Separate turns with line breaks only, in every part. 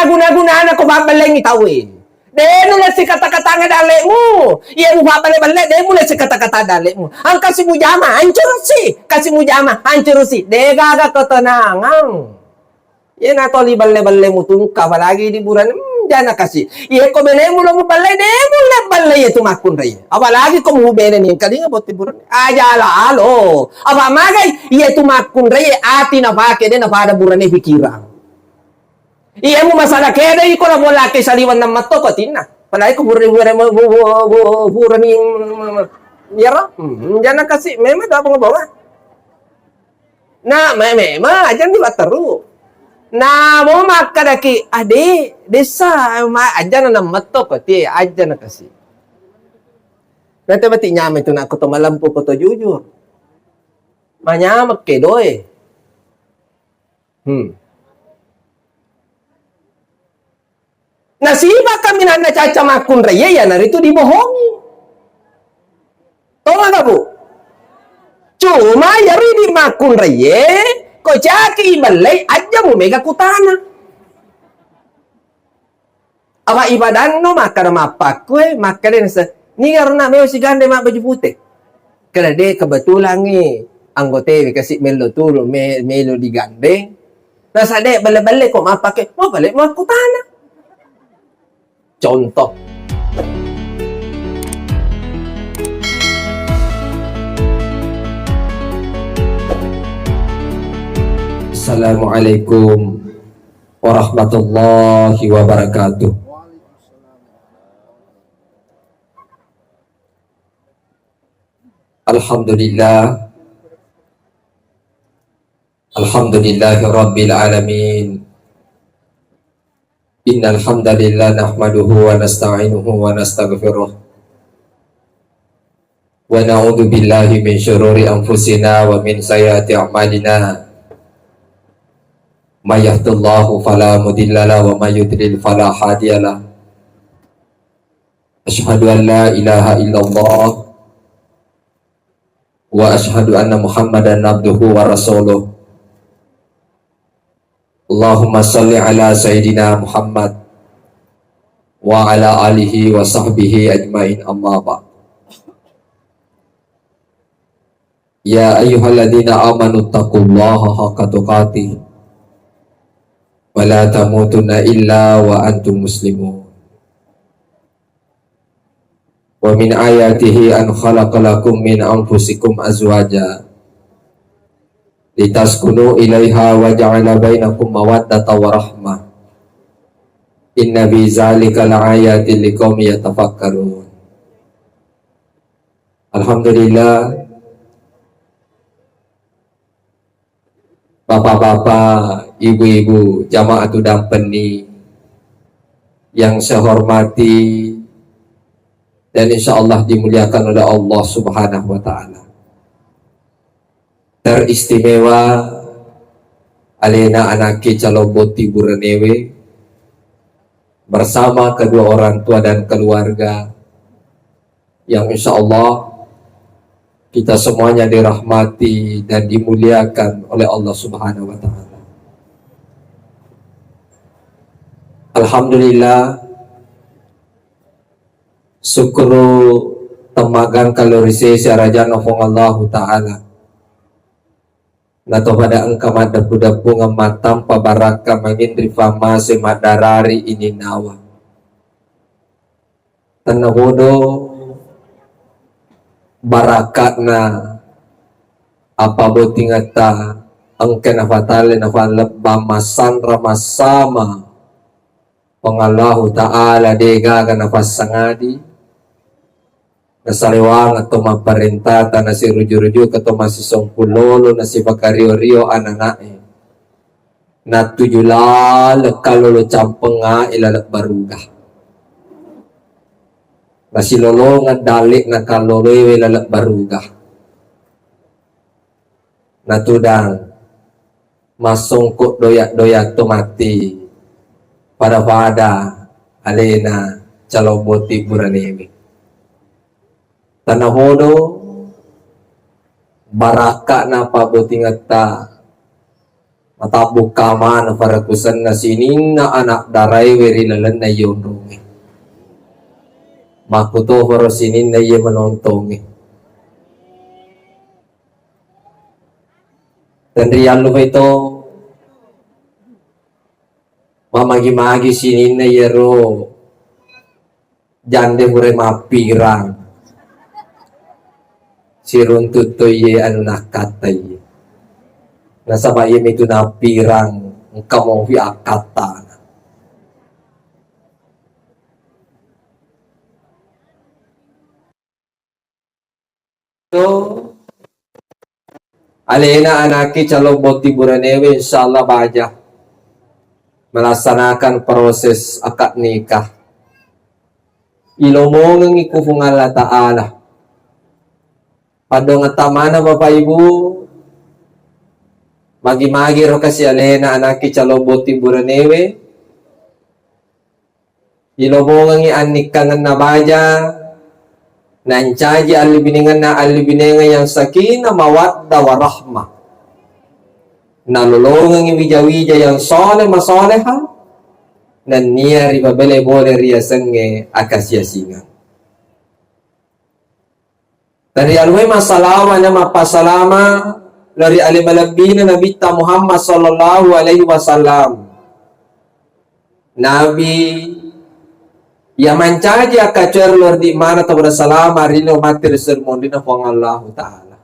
guna-guna ko babaleng itawin. Dahil nula si kata-kata nga dali mo. Iya mo babale-bale, dahil mula si kata-kata dali mo. Ang kasi mo jama, hancur si. Kasi mo jama, hancur si. Degaga ketenangan. Iya na to libal-bale mo tungka, apalagi di bulan, jana kasi. Iya ko bele mo lang mo balay, dahil mo lang balay ito makun rin. Apalagi ko mo bele niyan, kali nga boti bulan. Ajala, alo. Apa magay, iya ito makun rin, ati na pake, na pada bulan ni pikiran. Iya mo masalah kaya iko na mo laki sa liwan ng mato ko tina. Palagi ko bure-bure mo bure ni yara. Diyan na kasi meme daw nga bawa. Na meme ajan di bataru. Na mo makadaki ade desa ajan na mato ko ti ajan na kasi. Nanti bati nyame to na ako to malampo ko to jujur. Manyamak kedoy. Nasiba kami na nacacamakun raya ya narito dibohongi. Tahu nggak bu? Cuma yari di makun raya, ko caki balai aja mu mega kutana. Apa ibadan no maka mapak kue maka den se ni karena meo si gande mak baju putih. Karena dia kebetulan ni anggota kasih melo turu melo digandeng. Nah sadek bale-bale kok mapak mau balik mau kutana. Contoh. Assalamualaikum warahmatullahi wabarakatuh. Alhamdulillah. Alhamdulillahi rabbil alamin. Innal hamdalillah nahmaduhu wa nasta'inuhu wa nastaghfiruh wa na'udzu billahi min syururi anfusina wa min sayyiati a'malina may yahdihillahu fala mudhillalah wa may yudlil fala hadiyalah. Asyhadu an la ilaha illallah wa asyhadu anna Muhammadan abduhu wa rasuluh. Allahumma salli ala Sayyidina Muhammad wa ala alihi wa sahbihi ajmain amma ba'd. Ya ayyuhalladzina amanu taqullaha haqqa tuqatih wa la tamutunna illa wa antum muslimun. Wa min ayatihi an khalaqalakum min anfusikum azwaja litaskunu ilaiha wa ja'ala bainakum mawaddatan wa rahmah. Inna fi zalika laayatin liqaumin yatafakkarun. Alhamdulillah, bapak-bapak, ibu-ibu, jamaatul dampeni yang saya hormati dan insyaallah dimuliakan oleh Allah Subhanahu wa taala. Teristimewa alena anaki caloboti buranewe bersama kedua orang tua dan keluarga yang insya Allah kita semuanya dirahmati dan dimuliakan oleh Allah Subhanahu wa taala. Alhamdulillah, syukru temagang kalorise raja nofong Allah taala. Nato pada engkau madapu-dapu ngamatam pabaraka mangin rifama semadarari ini nawa. Tanahodo barakatna apa botingata angke nafatale nafalab bamasan ramasama pengallahu ta'ala dega kanafasangadi nasariwang atau maparentata na si ruju-ruju kato masisong pulolo na si bakario-rio ananae na tujula kalolo campenga ilalak baruga na si lolongan dalik na kaloloy ilalak baruga na tudang masongkot doyak-doyak tomati pada alena caloboti buranemi. Tanahodo baraka na pabutingata Matabuk kama na parakusan na sinin na anak daray weri lalan na yun rungi. Makuto para sinin na iya manontongi. Dan riyan lo ito, mamagi-magi sinin na yero, jande hure mapirang. Sirun tutoy ye ano nakatay. Nasa bayim ito na pirang kamong hiakata. So, alena anaki calobot tiburanewe insyaallah baja melaksanakan proses akad nikah. Ilomong ng ikufungal ta'ala. Padong at tama na Bapak Ibu, magi-magi ro kasi alena anaki calobot tiburanewe. Ilomong ng ianikangan na baja, nancaji alibiningan na alibiningan yang sakina mawadda warahmah. Nalulungan ng wija-wija yang soleh masoleha, nan niya ribabele boleh riasenge akasya singa. Dari alway masalawa na mapasalama dari alimalabina Nabi Muhammad sallallahu alaihi wasallam. Nabi ya mancaji akacer lor di mana tabura salama rilo matir sermon dina fong Allah Ta'ala.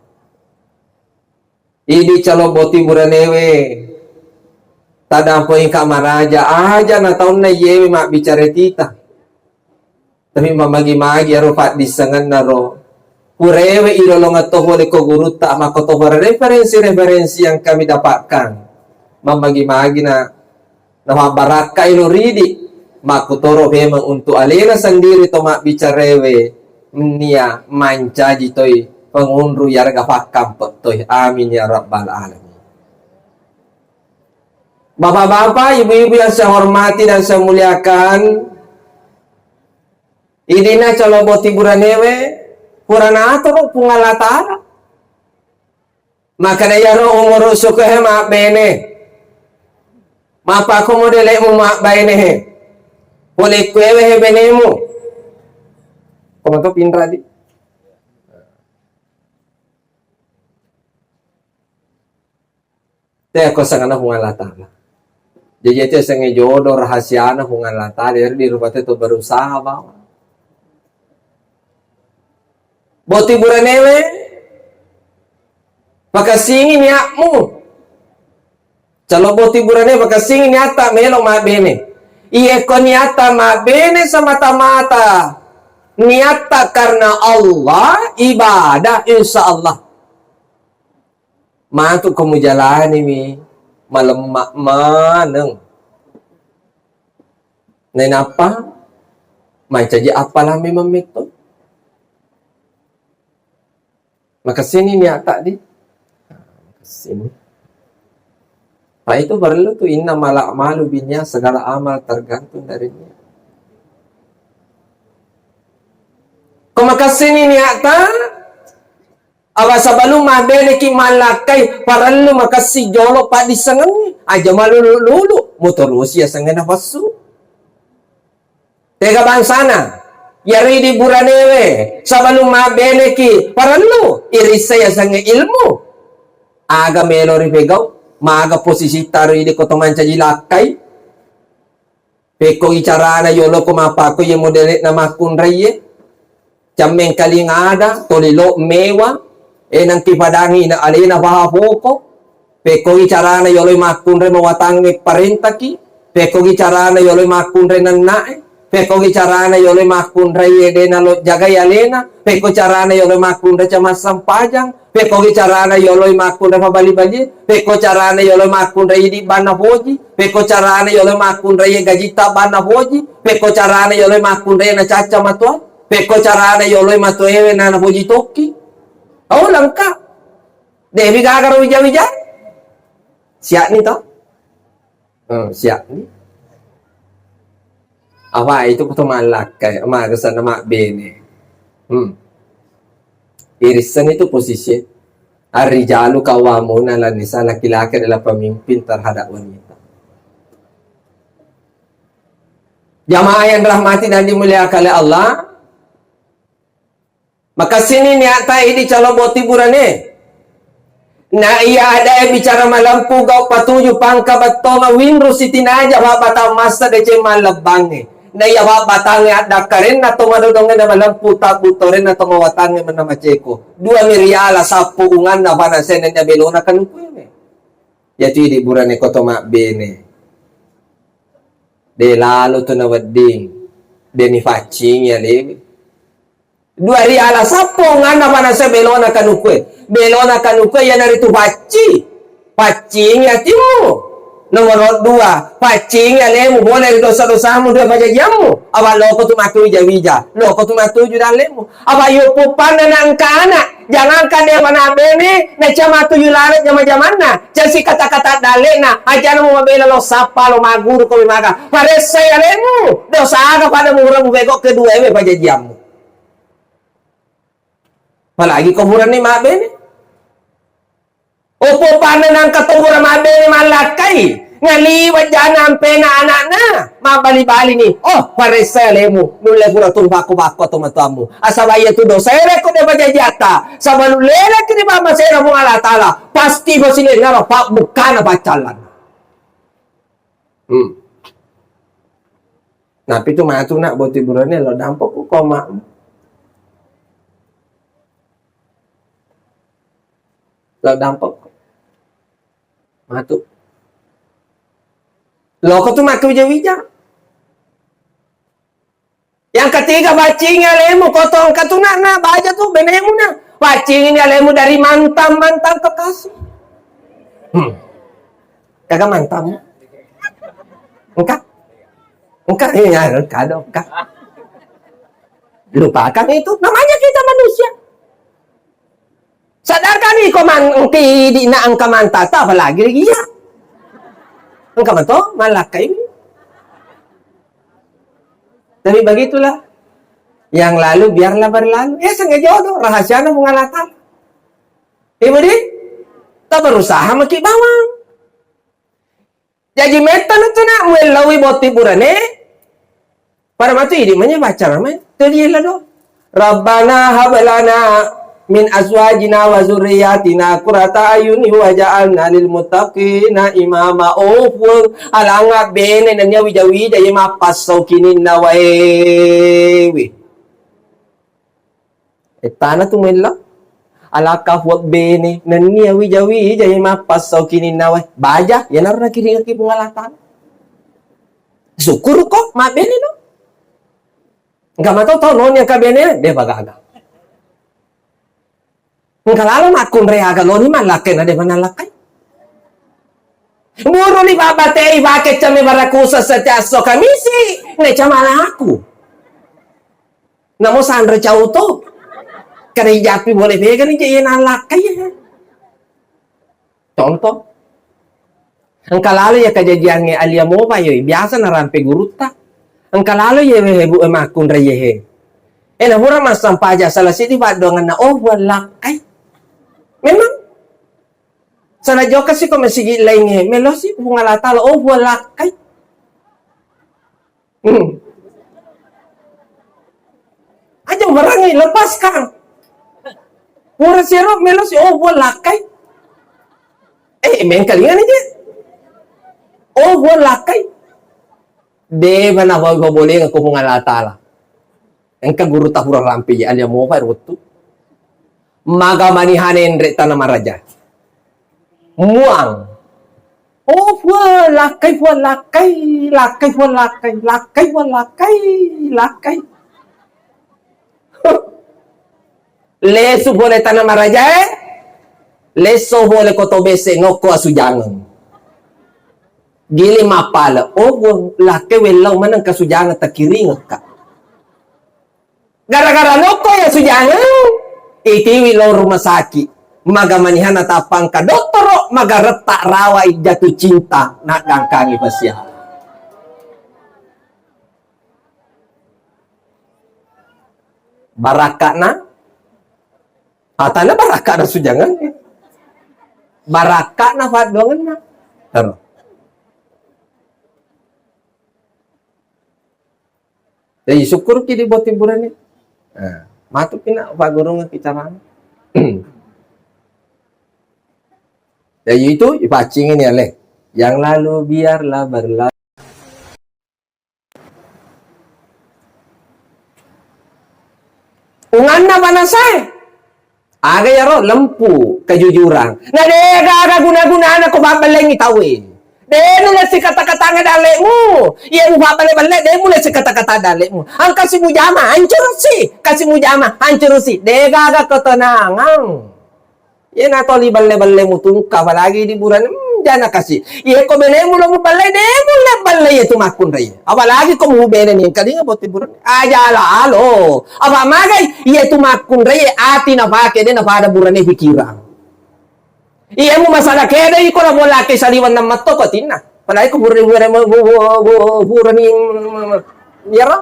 Idi caloboti buranewe tadampo yung kamaraja aja na taon na yewe mak bicara tita. Tapi mamagi-magi arufat disangan na ro. Kurewe ilolong at toho ko guruta makotoho referensi-referensi yang kami dapatkan. Mamagi-magi na nawabaraka iloridi. Makutoro memang untuk alena sendiri to mak bicarewe nia mancaji toy pengunru yarga fakam toy amin ya rabbal alamin. Bapak-bapak, ibu-ibu yang saya hormati dan saya muliakan, idina caloboti buranewe purana atoro pungalatara. Maka daya ro umur sukehe mak bene. Mapa ko modele mu mak bene he. Boleh kwewe he benemu. Kau tu pinra di. Teh ko sangana pungalatara. Jadi itu sange jodoh rahasia na pungalatara di rumah itu berusaha bawa. Boti buranewe pakasingin yakmu. Calo boti buranewe pakasingin yata melo ma bene. Iya ko niata ma bene semata-mata. Niata karena Allah ibadah insya Allah. Mantuk kamu jalani mi malemak maneng. Nen apa? Mancaji apalah memang itu. Maka sini niata di. Sini. Nah itu perlu tuh inna malak malu binya segala amal tergantung darinya. Kau maka sini niata. Awasa balu mabene ki malakai parallu makasi jolo pa di sangan aja malu lulu motor usia sangan nafasu. Tega bangsana. Yari di buranewe sabalum mabene ki parallu irisaya sange ilmu aga melori pegaw maga posisi taro di kotoman cajilakai peko icarana yolo ko mapako ye modele na makunraye jameng kaling ada tolilo mewa nang tipadangi na alina bahapoko peko icarana yolo makunre mawatang me parentaki peko icarana yolo makunre nan nae peko carana yole makun raye dena lo jaga yalena peko carana yole makun ra camas sampajang peko carana yole makun ra bali-bali peko carana yole makun ra di bana hoji peko carana yole makun ra gajita bana hoji peko carana yole makun ra na caca matwa peko carana yole matwewe na hoji toki oh langka devi gagaro wija-wija siap ni to siap ni apa itu kutu malak kayak sana mak bene irisan itu posisi Ar-rijalu qawwamuna 'alan nisa, laki-laki adalah pemimpin terhadap wanita. Jamaah yang dirahmati dan dimuliakan oleh Allah, maka sini ni atai di calo boti burane. Na iya ada yang bicara malampu gau patuju pangka batoma winru sitinaja wa batang masa de malabange. Na iya wa batange ada karen na to madodonge na malampu tabutoren na to mawatange manamaceko. 2 miriala sapu ungan na bana senen ya belona kan kuene. Ya ti di burane ko to bene. De lalo to na wedding. De ni facing ya le. 2 riala sapo ngana mana sa belona kanukwe. Belona kanukwe yan narito paci. Pacing ya timu. Nomor 2, pacing ya lemu boleh dosa-dosa mu dia pajajamu. Aba loko tu matu wija-wija. Loko tu matu judalemu. Aba yupupan na angkana. Jangan kan dia mana bene na chama tu yularet jama-jamana. Jasi kata-kata dalena. Ajana mo mabela lo sapa lo maguru ko maga. Paresa ya lemu. Dosa aga pada murah mu begok kedua we pajajamu. Palagi kuburan ni mabe ni. Opo panen ang katuburan mabe ni malakai. Ngaliwat dyan ang pena anak na. Mabali-bali ni. Oh, paresa lemu. Nulay pura tulbako-bako tumatamu. Asabaya tudo. Sere ko na bajajata. Sa malulele kini ba masera mong alatala. Pasti ba sila nga pa buka na bacalan. Napi tu matu nak buat tiburan ni. Lo dampak ko koma. Dampak matu loko tu matu wija-wija. Yang ketiga bacingnya lemu kotong katunak na baja tu benemu na bacingnya lemu dari mantan kekasih. Kagak mantan engkak ya kado engkak lupakan itu namanya kita manusia. Sadarkan ni kau mangki di na angka mantata apalagi lagi ya. Angka manto malakai. Tapi begitulah. Yang lalu biarlah berlalu. Ya sengaja jodoh rahasia na pengalatan. Ibu di tak berusaha maki bawang. Jadi metan itu nak melawi boti burane. Para matu ini manya baca ramai. Tadilah do. Rabbana hablana min azwajina wa zurriyatina qurrata ayuni waj'alna lil muttaqina imama. Alanga bene nanya wija-wija yema pasau kinin na waewi. Etana tu mela alaka huwag bene nanya wija-wija yema pasau kinin na wae. Baja yan na kiri ki pengalatan. Syukur kok ma bene no. Enggak matau tahu non yang ka bene de bagaga. Kalala makun reaga lo ni malaki na de manalakay. Muro ni babatei bakit kami barakusa sa tiaso kamisi. Ne chamala aku. Namo sandra chauto. Kani japi boleh vega ni jayan alakay. Contoh. Ang kalalo ya kajadian nge alia mo pa yoy. Biasa na rampe guruta. Ang kalalo ya hebu makun reyehe. Na hura masampaja salah siti badongan na walakay. Memang sana joka sih kau masih lainnya melosi bunga latala walakai. Aja barangi lepaskan. Pura siro melosi walakai. Men kalian aja. Walakai. De mana kau boleh aku bunga latala. Engkau guru tahura rampi alia mau fire waktu. Maga manihanen reta nama raja. Muang. Lakai. Lesu boleh tanam raja. Leso boleh koto bese ngoko asujangan. Gili mapala. Lakai welau manang kasujangan takiring ka. Gara-gara ngoko ya sujangan. Itiwi lo rumah sakit magamanihan atapang ka doktoro magaretak rawai jatuh cinta nak gangkangi pasya baraka na atana baraka na sujangan Baraka na fadongan na. Taro. Jadi syukur kita buat hiburan ini. Nah, matu pina pagurungan kita mana? Jadi itu ipacingin ya leh. Yang lalu biarlah berlalu. Unganna panasay. Aga yaro lempu kejujuran. Nah dega aga guna-guna ko babaleng itawin. Deno na si kata-kata nga dali mo. Iya mo babale-bale, demo na si kata-kata dali mo. Ang kasi mo jama, hancur si. Kasi mo jama, hancur si. Dega aga ketenangan. Yan ato li balle-balle mo tungka palagi di bulan. Jana kasi. Iya ko bele mo mo balay, demo na balay ito makun ray. Apalagi ko mo bele ni kali nga boti bulan. Ajala alo. Apa magay, iya ito makun ray ati na pake na pada bulan ni pikiran. Iya mo masalah kaya iko na mo laki sa liwan ng mato ko tina. Palagi ko bulan mo bulan ni yara.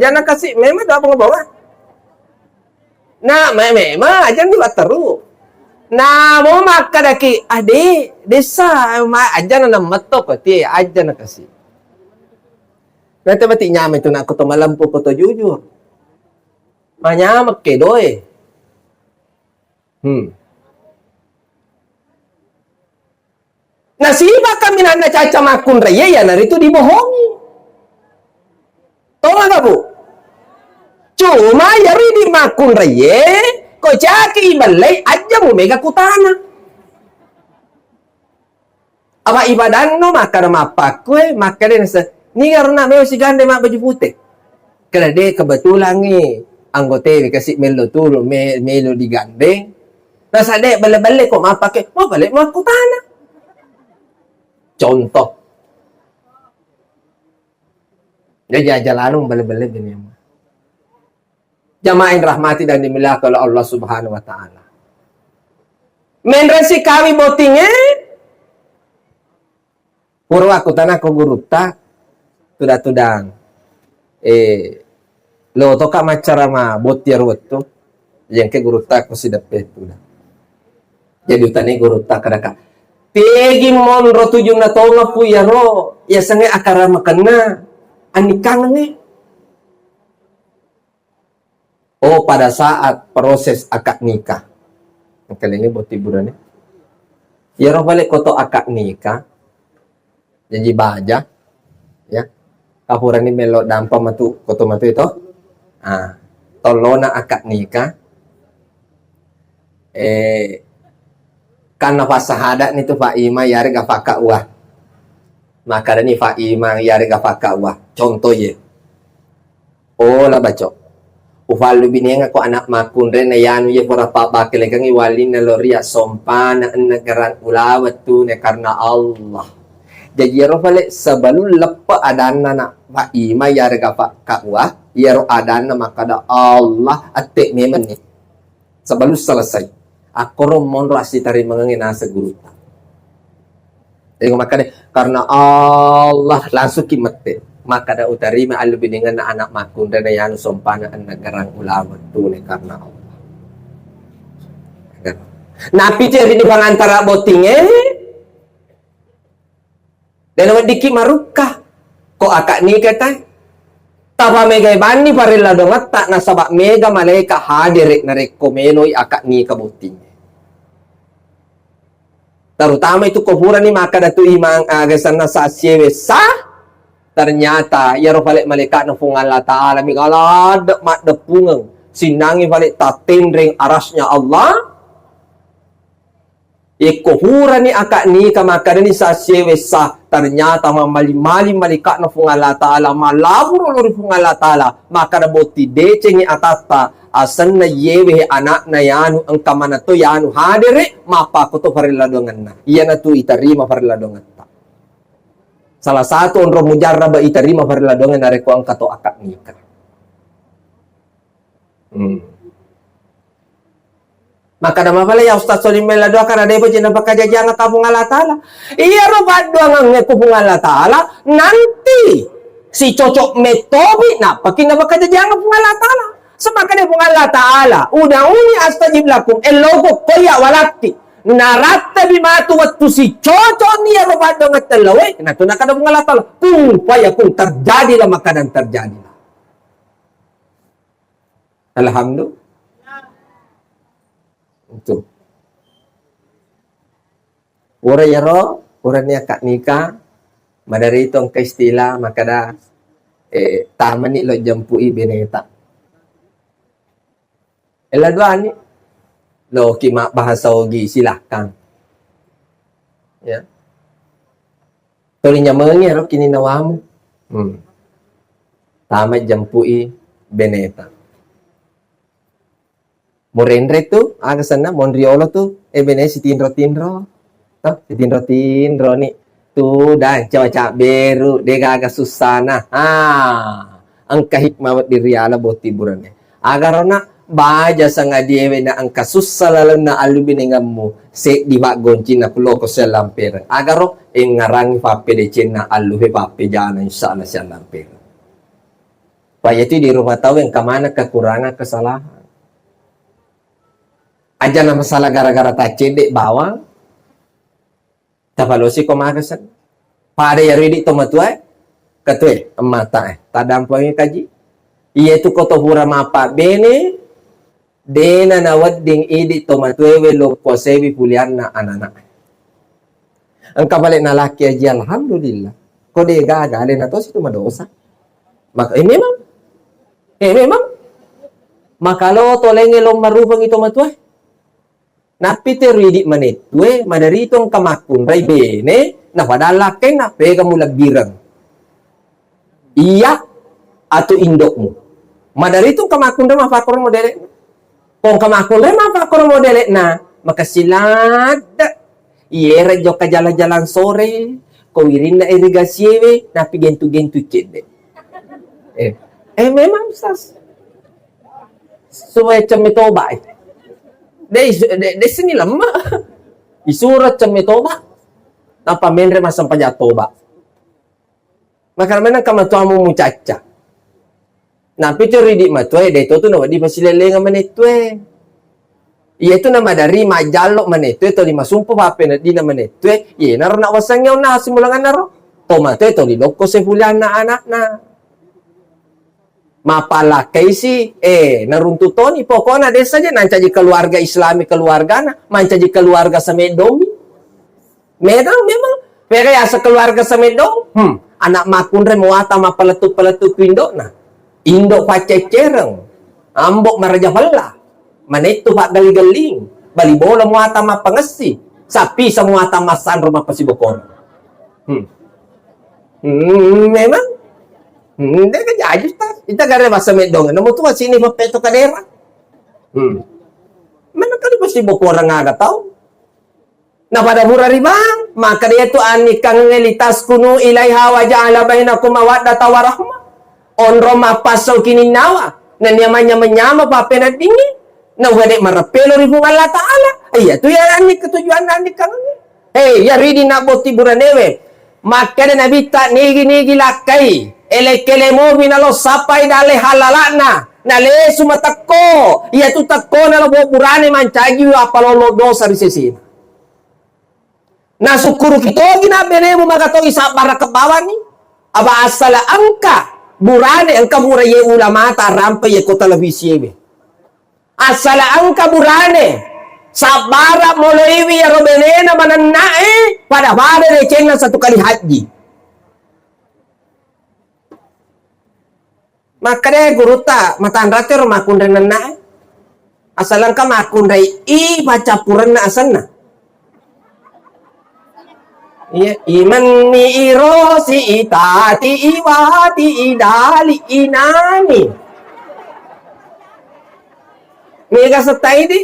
Jana kasi memang dapat ngabawa. Na memang ajan di bataru. Na mo makadaki ade desa ajan na mato ko ti ajan na kasi. Nanti mati nyama itu na ako to malampu ko to jujur. Manyamak kedoy. Nasiba kami na nacacamakun raya ya narito dibohongi. Tahu nggak bu? Cuma yari di makun raya, ko caki balay aja mo mega kutana. Apa ibadan no maka na mapakwe maka din sa ni karena may si gande mak baju putih. Karena de kebetulan ni anggota kasi melo tulo melo di gandeng. Nasa de bale-bale ko mapake, mo balik mo kutana. Contoh. Ya jalanung bale-bale gini. Jamaah yang rahmati dan dimiliki oleh Allah Subhanahu wa taala. Menresi kami botinge purwa kutana ko guruta tudang lo toka macara ma botiar wetto yang ke guruta ko sidapet tuda. Jadi utane guruta kadaka Tegi monro tujung na tonga pu ya ro ya sange akara makana anikang ni. Oh pada saat proses akad nikah. Kali ini buat hiburan ya ro balik koto akad nikah. Janji baja ya. Kapuran ni melo dampa matu koto matu itu. Tolona akad nikah. Karena fasahada nito Pak Ima yari gafaka wah. Maka ni Pak Ima yari gafaka wah. Contoh ye. Oh lah baco. Ufalu binenga ko anak makun ren yanu ye pura papa kelegang iwalin na loria sompana nagaran ulawat tu ne karena Allah. Jadi yaro balik sebelum lepa adana na Pak Ima yari gafaka wah. Yaro adana maka da Allah atik memen ni. Sebelum selesai. Aku romon rasi tari mengengina seguruta. Jadi makanya karena Allah langsung kimete. Maka da utari ma alubi dengan anak makun dan yanu sompana an nagarang ulama tune karena Allah. Napi ceri di pangantara botinge. Dan wadiki maruka. Ko akak ni kata. Tapa mega bani parilla dongat tak nasabak mega malaika hadir narek komenoi akak ni kabuting. Terutama itu kuburan ni maka datu imang agasan na sa siyewesa. Ternyata ya ro balik malaikat na fungal Allah Ta'ala migala mak depungang sinangi balik tatin ring arasnya Allah. Kuburan ni akak ni maka ni sa siyewesa. Ternyata mamali-mali malaikat na fungal Allah Ta'ala malabur ulur fungal Allah Ta'ala maka na boti decengi atata asan na yewe anak na yanu ang kamana to yanu hadere mapa ko to pariladongan na iya na to itarima pariladongan ta salah satu onro mujarraba itarima pariladongan na reko ang kato akak nikah maka nama pala ya Ustaz Solim melado akan ada ibu jina pakajajang kapung Allah Ta'ala iya ro badong ang kupung Allah Ta'ala nanti si cocok metobi na pakin na pakajajang kapung Allah Ta'ala semakanya pun Allah Ta'ala udang uni astajib lakum elogo koya walaki Narata bimatu waktu si cocok niya babado ng talawe. Nato na kada mga latal. Kung paya kung terjadi lah makanan terjadi. Alhamdulillah. Itu. Ura yaro, ura niya kak nika. Madari itong kaistila makada taman ni lo jampu ibineta. Eladwa ni lo kima bahasa ogi silahkan. Ya. Tulinya mengi ro kini nawamu. Tamat jampui beneta. Morenre tu aga sana Monriolo tu bene si tinro. Si tinro ni tu dan caca beru dega aga susana. Ang kahikmawat diri ala boti burane. Agarona baja sanga diewe na ang kasusalalan na alubinengamu se di ba gonci na kuloko sa lamper agaro ngarangi pape de cina aluhe pape jana insana sa lamper pa itu di rumah tahu yang kemana kekurangan kesalahan aja na masalah gara-gara tak cedek bawang tapalosi komagasan pada ya ridi tomatua katue mata tadampoy kaji iya tu koto hura mapa bene dena na wadding idi tomatwewe lo kosebi pulian na anak. Ang kabalik na laki aja alhamdulillah. Kode gaga na to situ madosa. Maka memang. Makalo tolenge lo marupang ito matwe. Napite ridi manitwe madaritong kamakun ray bene na padala kay na pega mo lagbirang. Iya ato indok mo. Madaritong kamakun ra mafakor mo dere. Kung kamakon rin mapakor modelit na makasilad iera jo ka jalan-jalan sore kawirin na irigasyewe na pigentu-gentu cede memang sas suwe camitoba de sini lama isurat camitoba na pamenre masang pajatoba maka naman ang kamatuwa mo muchacha na pito ridi matwe dito to na wadi pasilelenga manetwe. Iya to na madari majalo manetwe to di masumpo pape na di na manetwe. Iya naro na wasangyaw na simulangan naro. Tomatwe to di lokko se fulan na anak na. Mapalakay si naruntuton ipoko na desa dyan nancaji keluarga Islami keluarga na mancaji keluarga sa Medomi. Medang memang pero sa keluarga sa Medong anak makunre muata mapalatuk-palatuk pindo na. Indo pacecereng, ambok maraja pala, manetu pak gali-galing, balibola muata mapangesi, sapi sa muata masan rumah pasibokon. Memang, hindi ka jayos ta. Ita gare basa medong, namutuwa sini mapeto kadera. Mana kali pasibokon nga gataw? Napadabura ribang, maka dia tu anikang ngelitas kuno ilai hawa ja'ala bainakum mawaddata wa rahmah. Onro mapasol kininawa na niyamanya menyama papena dingin na wade marapelo ribu Allah Ta'ala iya tu ya ani ketujuan ani kangen ya ridi na boti buranewe maka na nabita nigi lakai elekele mo binalo sapai dale halalana na le sumatakko iya tu takko na lo burane mancaji apalolo dosa risesi na sukuru kito ginabene mo magato isa para kebawan ni aba asala angka burane ang kabura ye ulama ta rampa ye ko televisi be asala ang kaburane sabara molewi ya robenena mananae pada de cena satu kali haji makare guruta matanrate rumakun renana asalang ka makun i baca purana asanna iya iman ni irosi itati iwati idali inani mega setai di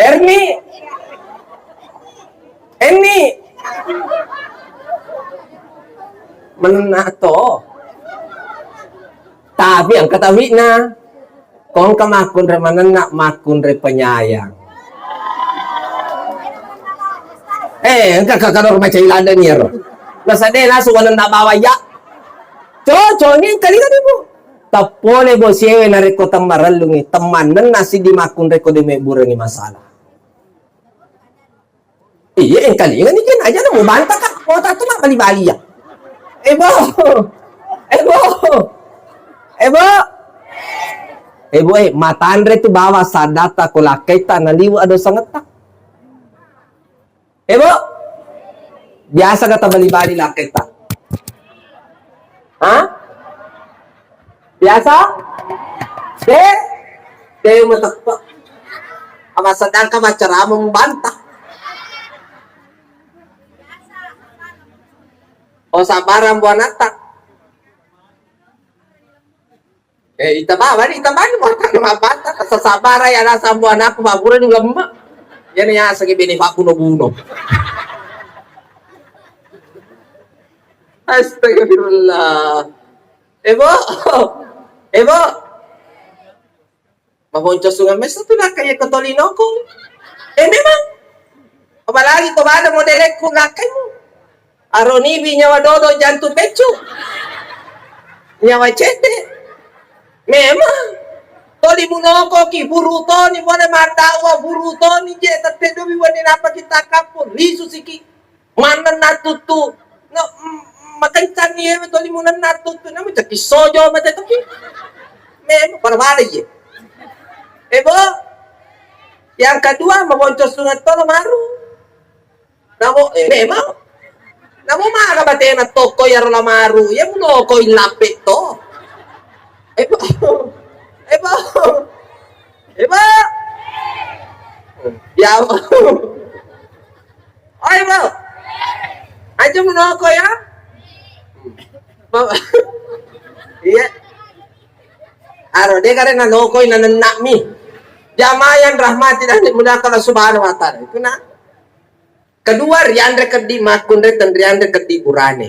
Erni menato tapi ang katawi na kung kamakun re manana makun re penyayang ang kakakador macam ilanda niya Kasade na suwanan na bawaya. Coco ni kali kan ibu. Tapole bo siewe na reko tamaralungi temanan nasi di makun reko di meburangi masalah. Iya yang kali kan ikan aja na mo banta ka kota tu nak bali-bali ya. Ebo. Ebo matandre tu bawa sadata ko lakaita naliwa ado sangat tak. Ebo. Biasa kata bali-bali lakaita. Hah? Biasa? Deh matakpa. Ama sadang ka macarama membantah. O sabaran buwan atak. Itababa mo ka mabata. Sa sabara yan nasa buwan ako, maburan yung lamba. Yan yan sa gibini pa puno-puno. Astagfirullah. Ebo. Mabonchos nga mes na tulad kaya katolino ko. Memang. Apalagi ko ba na modelek ko lakay mo. Aronibi nyawa dodo jantung pecu. Nyawa cete. Memang. Toli munoko ki buruto ni mana matawa buruto ni je tatedo bi wani napa kita kapur lisu siki. Mana natutu. No makancan ni toli munan natutu na macam kisojo macam tu ki. Memang parwala ye. Ebo. Yang kedua maboncos sungat tolo maru. Namo memang namo makakabate na toko yaro lamaru. Yan mo ko ilapit to. Ebo. Yaw. Ay mo. Aja mo ko ya. Iya. Aro de kare na loko ina nanak mi. Jamayan rahmati dan dimudahkan Allah Subhanahu wa taala. Itu na. Kedua, riandre kedi makunre dan riandre kedi burane.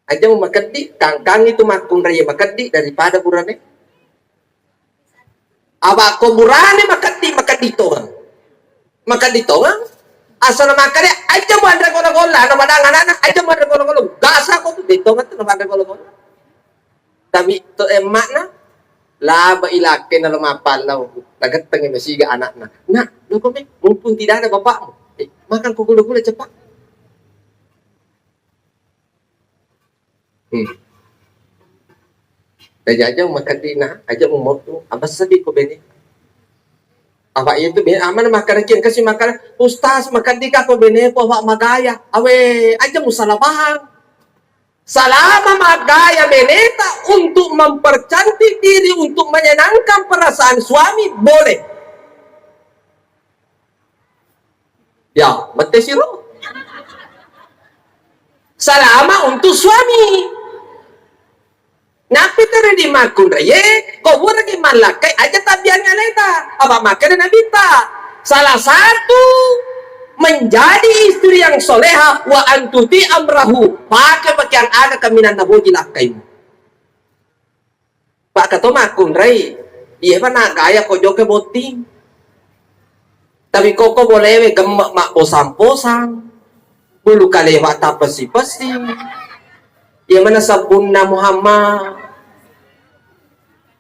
Aja mau makedi, kangkang itu makunre ya makedi daripada burane. Aba ko burane makedi tongang. Makedi tongang. Asal makade aja mau andre gola-gola, nama anak-anak aja mau andre gola-gola. Gasa ko tuh ditongan tuh nama andre gola-gola. Tapi to makna laba ilake na lumapal na nagatang yung masiga anak na. Lo kami, mumpung tidak ada bapakmu. Makan ko gula-gula cepat. Kaya aja makan di na, aja mau tu. Abas sabi ko bini. Awak itu bini, aman makan kian kasi makan. Ustaz makan di ka ko bini po awak magaya. Awe, aja mo salabahan. Selama magaya meneta untuk mempercantik diri, untuk menyenangkan perasaan suami, boleh. Ya, betul sih lo. Selama untuk suami. Napi tere di makun reye, kau buat lagi malakai aja tabiannya leta. Apa makan nabita? Salah satu menjadi istri yang soleha wa antuti amrahu pakai pakaian aga kaminan naboji lakaimu. Pak kato makun rai iya pa nagaya ko joke boting tapi koko boleh gemak mak posang-posang bulu kalewa tak pesi-pesi iya mana sabun na Muhammad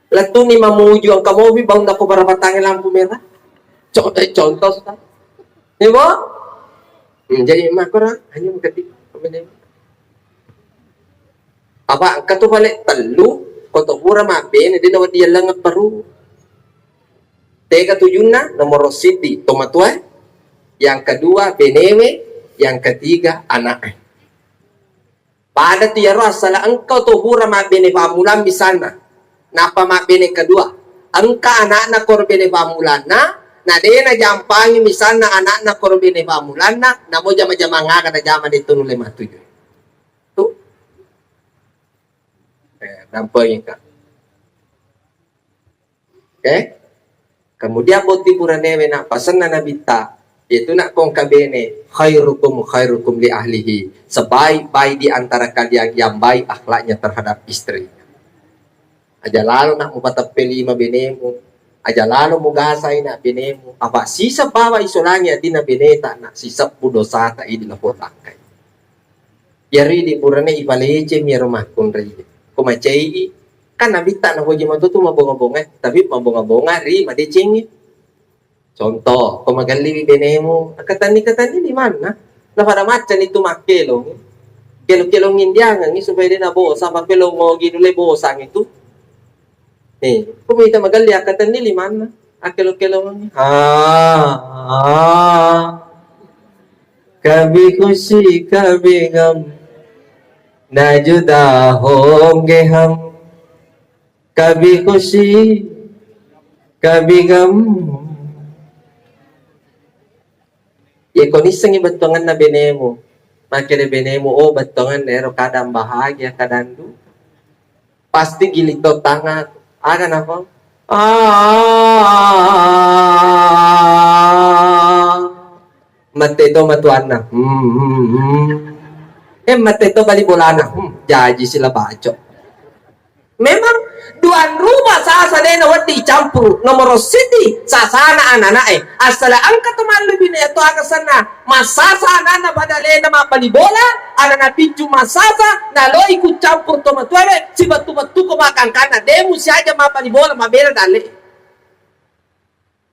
latu ni mamuju ang kamobi bang dako berapa tangan lampu merah contoh Ibu, jadi makora hanya mengerti apa kato balik telu koto pura maben di dapat dia lengat baru tega tujuna nomor sidi tomatua yang kedua benewe yang ketiga anak pada tiara salah engkau to pura mabene pamulan di sana napa mabene kedua engka anak korbene pamulana na dena jampangi misalnya anak korbene pamulana namo jama-jama nga kada jama dito no 57 tu nampak ka kemudian boti puranewe na pasan na nabita itu nak kong kabene khairukum li ahlihi sebaik-baik di antara kalian yang baik akhlaknya terhadap istrinya aja lalu nak mau patap pelima benemu Aja lalo mo gasay na binemo. Aba, sisa bawa isolangi adi na bineta na sisa pudosa ta idi na potangkay. Yari di purane ipalece mi rumah kun ri. Kumacei kan nabita na hoji matutu mabonga-bonga, tapi mabonga-bonga ri madecengi. Contoh, kumagali binemo, katani di mana? Na pada macan itu makelong. Kelong-kelongin dia ngangi supaya dia nabo sama kelong mo ginule bosang itu. Kumita magali akatan ni liman na. Akelo-kelong. Kabhi khushi kabhi gam na juda honge hum. Kabhi khushi kabhi gam. Ya konisang ibatongan na binemo. Makire binemo batongan nero kadang bahagia kadang du. Pasti gilito tangan. Akan apa? Mate ito matuan na. Mate ito balibolana. Jaji sila baco. Memang duan rumah sasana na wati campur nomor city sasana anana asala angka teman lebih neto akasana masasa na badale na mapalibola ana na pinju masasa na lo ikut campur to matuare si batu-batu ko makangkana demu si aja mapalibola mabela dale.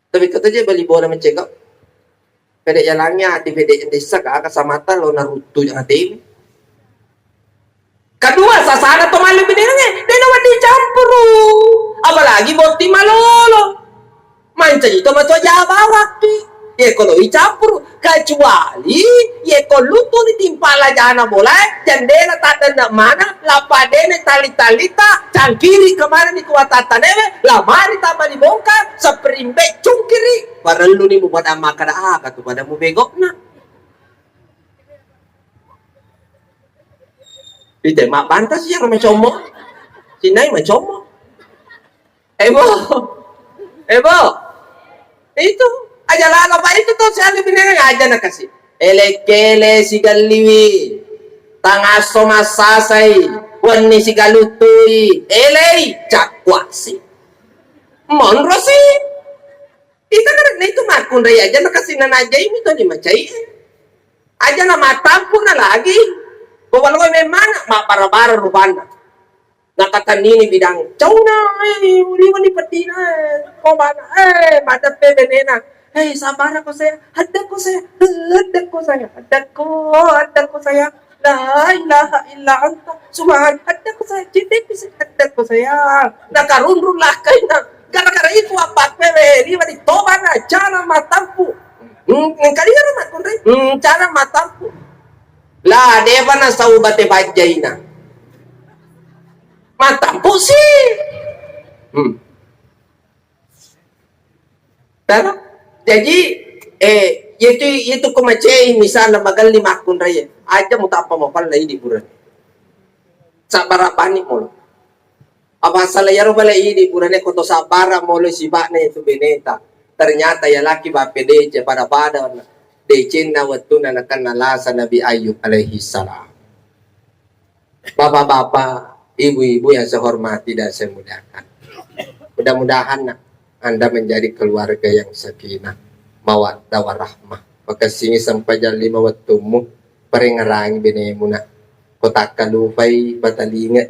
Tapi kata je balibola mencegak pede yalangnya di pede desa ka kasamata lo narutu yang ate. Kedua sasana to malu binenge dena wadi campur. Apalagi boti malolo. Manca itu mato jaba waktu. Ye kalau campur kecuali ye kalau tu ditimpala jana bola jandela tata nak mana lapadene tali-talita cangkiri kemana ni kuatatan lamari tambah dibongkar seperimbe cungkiri parelu ni buat amakada katu pada mu begok na. Ite mak pantas yang mencomo. Sinai mencomo. Ebo. Itu aja lah apa itu tuh saya lebih nengen aja nak kasih. Elekele si galiwi. Tangaso masasai. Wani si galutui. Elei cakwasi. Monro sih. Itu kan itu makun raya aja nak kasih nanajai itu ni macai. Aja nama tampun na lagi. Bawal ko memang mapara-para rupana. Nakatan nini bidang. Chow na, uli mo ni patina. Komana, madat pe benena. Sabar ako saya. Hadak ko saya. Hadak ko saya. Hadak ko saya. La ilaha illa anta. Subhan. Hadak ko saya. Cinti bisa. Hadak ko saya. Nakarunrun lah kayo na. Gara-gara itu apa pe. Riba di toba na. Cara matampu. Kalian naman kung rin. Cara matampu. Lah, dia na sa ubate bajay na. Matampo sih. Pero, jadi, itu kumacay, misalnya magal 5 akun raya. Aja mo tapa mo pala di buran. Sa barapani mo. Aba salayaro pala di buran ko to sa bara mo lo si ba na itu beneta. Ternyata ya laki ba pede pada Decen na waktu na nakanalasa Nabi Ayub alaihi salam. Bapak-bapak, ibu-ibu yang saya hormati dan saya muliakan. Mudah-mudahan Anda menjadi keluarga yang sakinah, mawaddah warahmah. Maka sini sampai jam 5 waktumu, peringarang binemuna. Kota kalufay patalinga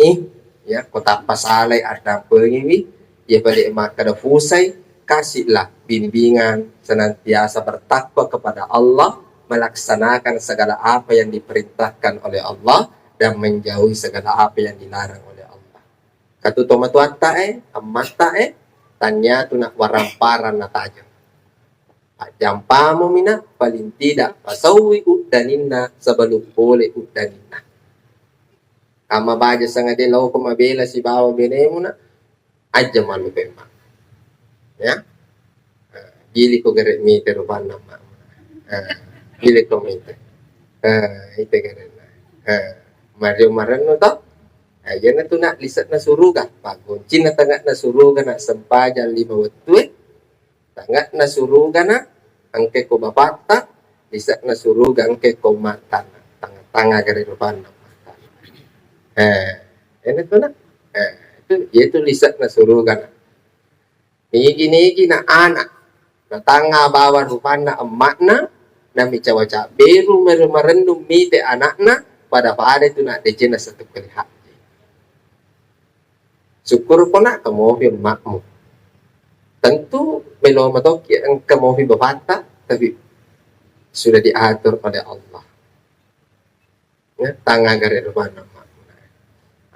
ya kota pasalay ada pengiwi, ya balik maka fusay. Kasihlah bimbingan senantiasa bertakwa kepada Allah, melaksanakan segala apa yang diperintahkan oleh Allah dan menjauhi segala apa yang dilarang oleh Allah. Katu tomatuata amata tanya tu nak waramparan na tayo. Jampamo mina paling tidak pasawi udaninna sebelum boleh udaninna. Kama baja sangat dia lau kumabela si bawa benemuna aja malu bema. Ya, gili ko garet meter rupan nama, gili ko meter, itu garet na, Mario Marano to, ayan na to na lisat na suruga, pagunci na tangat na suruga na sampaja 5 waktu, tangat na suruga na, angke ko bapata, lisat na suruga angke ko mata na, tanga garet rupan nama, ayan na to na, itu lisat na suruga na.
Nigi na anak na tanga bawa rupana emakna na micawaca beru merendum mite anakna pada itu nak dejena satu kali haji. Syukur ko na kamofi emakmu. Tentu belum matoki ang kamofi bapata, tapi sudah diatur oleh Allah. Ya, tanga garet rupana emakmu.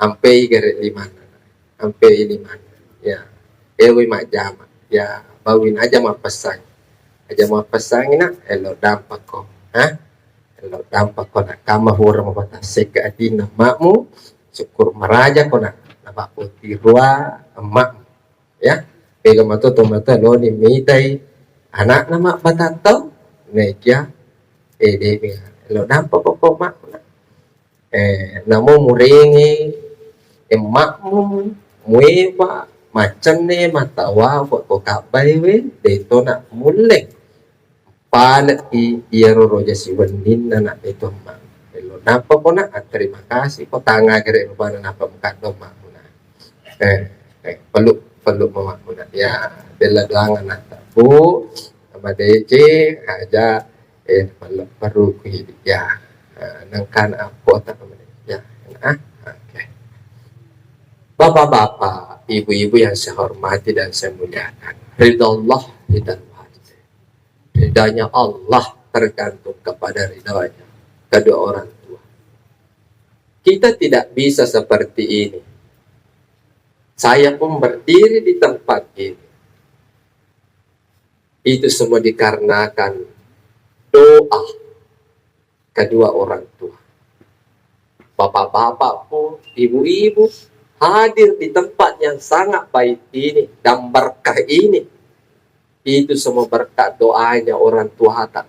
Ampai garet limana. Ampai limana. Ya, ewe mak jama. Ya, bawin aja mak pasang. Aja mak pasang ina elo dampak ko. Ha? Elo dampak ko na kama hura mabata seka adina makmu. Syukur maraja ko na nabaputi rua emakmu. Ya. Pega mato tomata lo ni mitai anak nama batato nekia debe lo dampak ko makmu na. Namo muringi emakmu muewa macam ne matawa ko kabai we deto na mulek palet iero roja si wenin na itu mak lo napa ko na terima kasih ko tanga gere rubana napa mukado mak na perlu mamak na ya dela dangan na bu sama dece aja perlu hidup ya nangkan apa tak ya oke. Bapak-bapak, ibu-ibu yang saya hormati dan saya muliakan, ridha Allah ridha wajib. Ridhanya Allah tergantung kepada ridhanya kedua orang tua. Kita tidak bisa seperti ini. Saya pun berdiri di tempat ini. Itu semua dikarenakan doa kedua orang tua. Bapak-bapak pun, ibu-ibu hadir di tempat yang sangat baik ini dan berkah ini. Itu semua berkat doanya orang tua tak.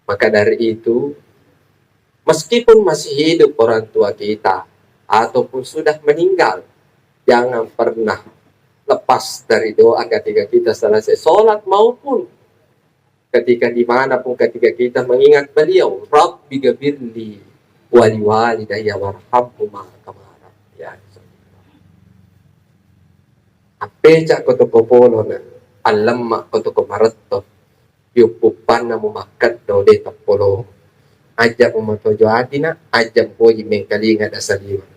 Maka dari itu, meskipun masih hidup orang tua kita ataupun sudah meninggal, jangan pernah lepas dari doa ketika kita selesai sholat maupun ketika dimanapun ketika kita mengingat beliau. Rabbi gabirli wali walidayya warhamhuma kama ya. Apeca ko to popolo na alam ma ko to kumaratto yupupan na mumakat do de tapolo aja mo to joadina aja po mengkalinga da salima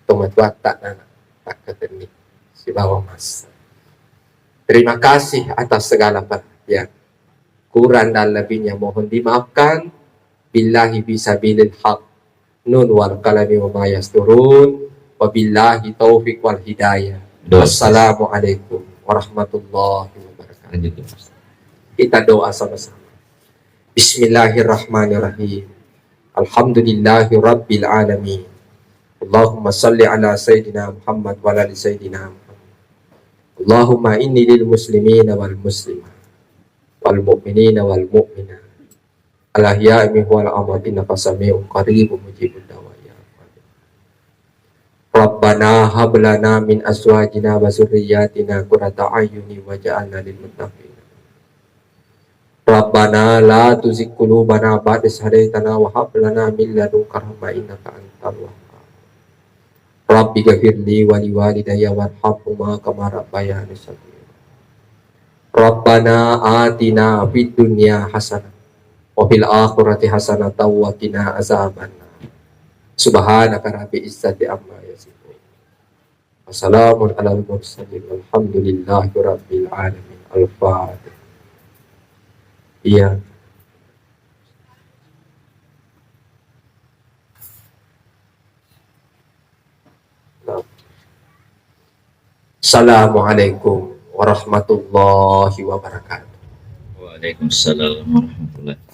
tumatwata na takateni si bawa mas. Terima kasih atas segala perhatian. Kurang dan lebihnya mohon dimaafkan. Billahi bisabilil haq. Nun wal kalami wa ma yasturun. Wabillahi taufiq wal hidayah. Wassalamualaikum warahmatullahi wabarakatuh. Kita doa sama-sama. Bismillahirrahmanirrahim. Alhamdulillahi rabbil alamin. Allahumma salli ala sayyidina Muhammad wa ala sayyidina Muhammad. Allahumma inni lil muslimina wal muslimat wal mu'minina wal mu'minat al ahya'i minhum wal amwat innaka sami'un qaribun mujibud da'wat. Rabbana hab lana min azwajina wa dzurriyyatina qurrata a'yuni waj'alna lil muttaqin. Rabbana la tuzigh qulubana ba'da idh hadaytana wa hab lana min ladunka rahmah innaka antal wahhab. Rabbi ghfirli wa li walidayya warhamhuma kama rabbayani shaghira. Rabbana atina fid dunya hasanah wa fil akhirati hasanah wa qina azabannar. Subhanaka rabbil izzati amma yasifun. Wassalamun alal mursalin walhamdulillahi rabbil alamin. Al-Fatihah. Iya. Assalamualaikum warahmatullahi wabarakatuh.
Waalaikumsalam warahmatullahi wabarakatuh.